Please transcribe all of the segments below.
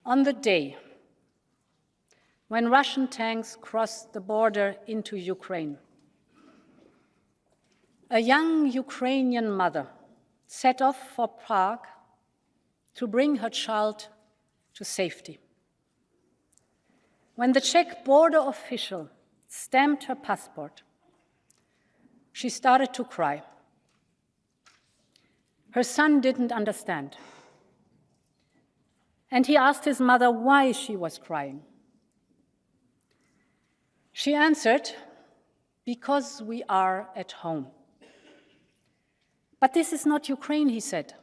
On the day when Russian tanks crossed the border into Ukraine, a young Ukrainian mother set off for Prague to bring her child to safety. When the Czech border official stamped her passport, she started to cry. Her son didn't understand, and he asked his mother why she was crying. She answered, "Because we are at home." "But this is not Ukraine," he said.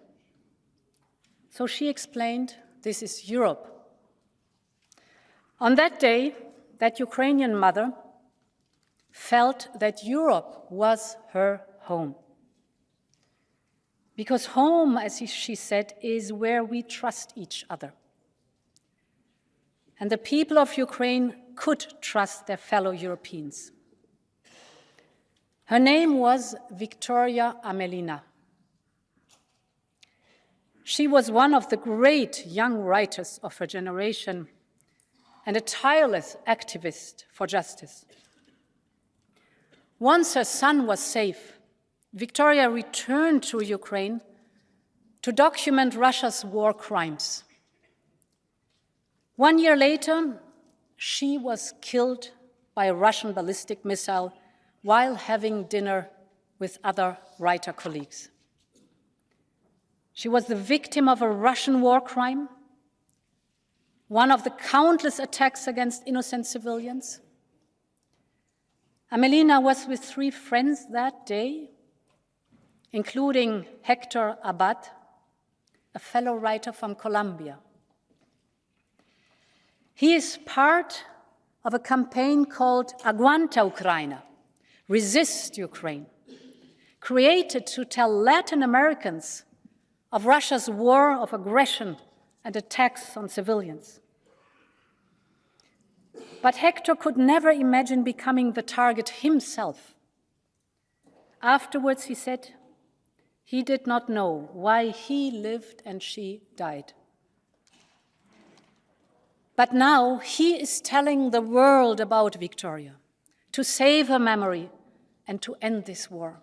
So she explained, "This is Europe." On that day, that Ukrainian mother felt that Europe was her home. Because home, as she said, is where we trust each other. And the people of Ukraine could trust their fellow Europeans. Her name was Viktorии Ameliной. She was one of the great young writers of her generation and a tireless activist for justice. Once her son was safe, Victoria returned to Ukraine to document Russia's war crimes. 1 year later, she was killed by a Russian ballistic missile while having dinner with other writer colleagues. She was the victim of a Russian war crime, one of the countless attacks against innocent civilians. Amelinej was with 3 friends that day, including Gektor Abad, a fellow writer from Colombia. He is part of a campaign called Aguanta Ukraina, Resist Ukraine, created to tell Latin Americans of Russia's war of aggression and attacks on civilians. But Hector could never imagine becoming the target himself. Afterwards, he said, he did not know why he lived and she died. But now he is telling the world about Victoria, to save her memory and to end this war.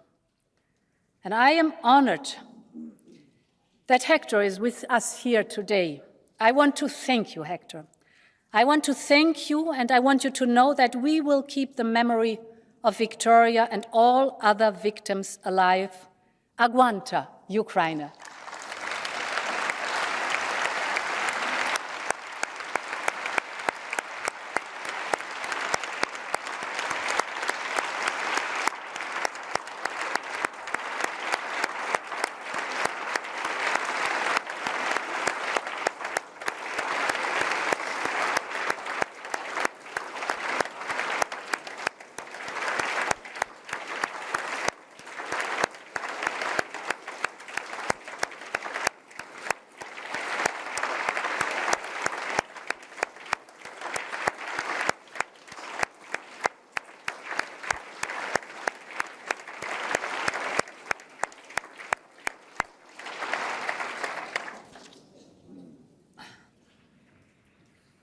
And I am honored that Hector is with us here today. I want to thank you, Hector. I want to thank you, and I want you to know that we will keep the memory of Victoria and all other victims alive. Aguanta, Ukraine.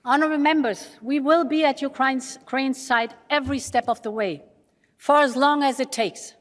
Honourable members, we will be at Ukraine's side every step of the way, for as long as it takes.